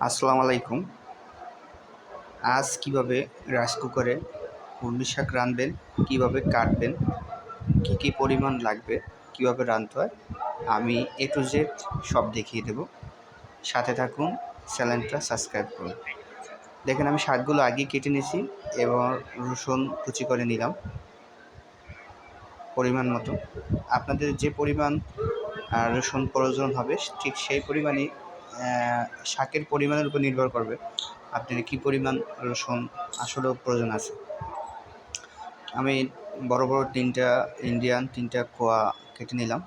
আসসালামু আলাইকুম। আজ কিভাবে রাইস কুকারে কলমি শাক রাঁধবেন, কিভাবে কাটবেন, কী পরিমাণ লাগবে, কিভাবে রাঁধতে হয়, আমি A to Z সব দেখিয়ে দেব। সাথে থাকুন, চ্যানেলটা সাবস্ক্রাইব করুন। দেখেন আমি শাকগুলো আগেই কেটে নিয়েছি এবং রসুন কুচি করে নিলাম পরিমাণ মতো। আপনাদের যে পরিমাণ রসুন প্রয়োজন হবে ঠিক সেই পরিমাণই শাকের পরিমাণের উপর নির্ভর করবে আপনার কী পরিমাণ রসুন আসলেও প্রয়োজন আছে। আমি বড় বড় তিনটা কোয়া কেটে নিলাম।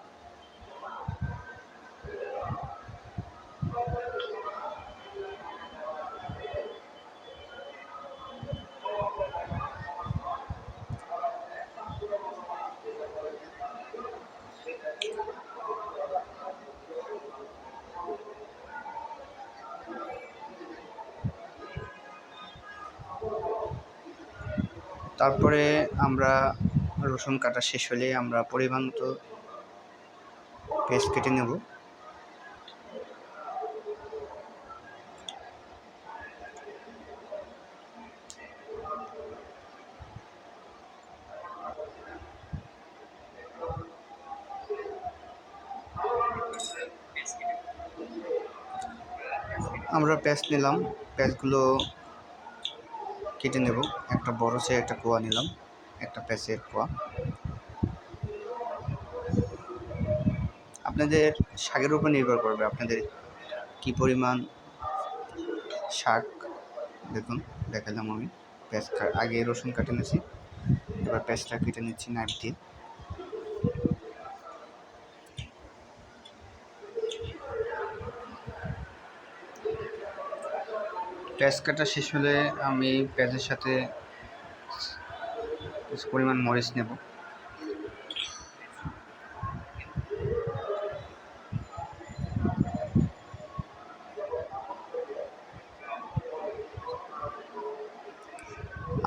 তারপরে আমরা রসুন কাটা শেষ হলে আমরা পরিমাণ মতো পেস্ট কেটে নেব। আমরা পেস্ট নিলাম, পেস্টগুলো কেটে নেব। একটা বড় সাইজের একটা কোয়া নিলাম, একটা পেঁয়াজের কোয়া। আপনাদের শাকের উপর নির্ভর করবে আপনাদের কী পরিমাণ শাক। দেখুন দেখালাম আমি পেঁয়াজ আগে রসুন কাটে নিয়েছি, এবার পেঁয়াজটা কেটে নিচ্ছি নাইফ দিয়ে। পেঁয়াজ কাটা শেষ হলে আমি পেঁয়াজের সাথে কিছু পরিমাণ মরিচ নেব।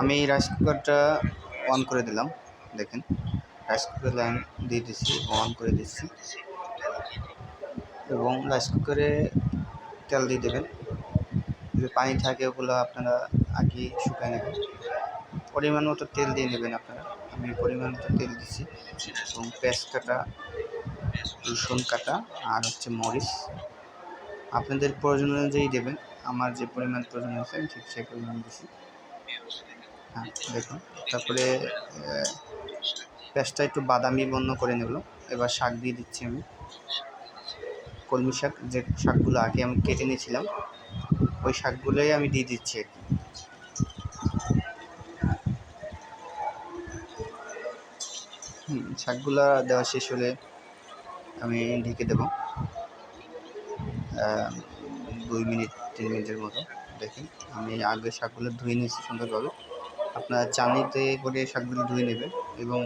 আমি রাইস কুকারটা অন করে দিলাম। দেখেন রাইস কুকার লাইন দিয়ে দিচ্ছি, অন করে দিচ্ছি এবং রাইস কুকারে তেল দিয়ে দেবেন। যদি পানি থাকে ওগুলো আপনারা আগে শুকায় নেবেন। পরিমাণ মতো তেল দিয়ে নেবেন আপনারা। আমি পরিমাণ মতো তেল দিচ্ছি এবং পেঁয়াজ কাটা, রসুন কাটা আর মরিচ আপনাদের প্রয়োজন অনুযায়ী দেবেন। আমার যে পরিমাণ প্রয়োজন আছে আমি ঠিক সেই পরিমাণ দিচ্ছি। হ্যাঁ দেখুন, তারপরে পেঁয়াজটা একটু বাদামি বর্ণ করে নেব। এবার শাক দিয়ে দিচ্ছি আমি, কলমি শাক, যে শাকগুলো আগে আমি কেটে নিয়েছিলাম ওই শাকগুলোই আমি দিয়ে দিচ্ছি আর কি। শাকগুলো দেওয়া শেষ হলে আমি ঢেকে দেব 2-3 মিনিটের মতো। দেখেন আমি আগে শাকগুলো ধুয়ে নিয়েছি সুন্দরভাবে। আপনারা চালনিতে করে শাকগুলো ধুয়ে নেবেন এবং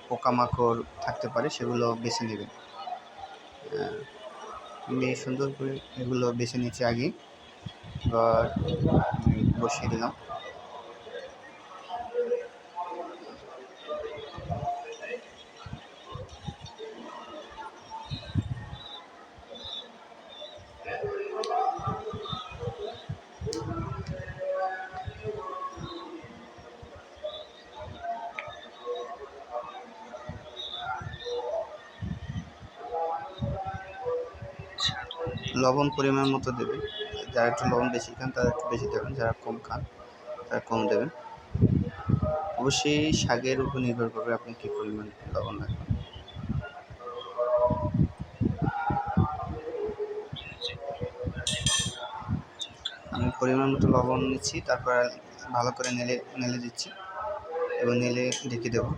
পোকামাকড় থাকতে পারে সেগুলো বেছে নেবেন। আমি সুন্দর করে এগুলো বেছে নিচ্ছি আগে। এবার বসিয়ে দিলাম। লবণ পরিমাণ মতো দেবেন। যারা একটু লবণ বেশি খান তারা একটু বেশি দেবেন, যারা কম খান তারা কম দেবেন। অবশ্যই শাকের উপর নির্ভর করবে আপনি কী পরিমাণ লবণ রাখবেন। আমি পরিমাণ মতো লবণ নিচ্ছি, তারপর ভালো করে নেড়ে দিচ্ছি এবং নেড়ে ঢেকে দেবো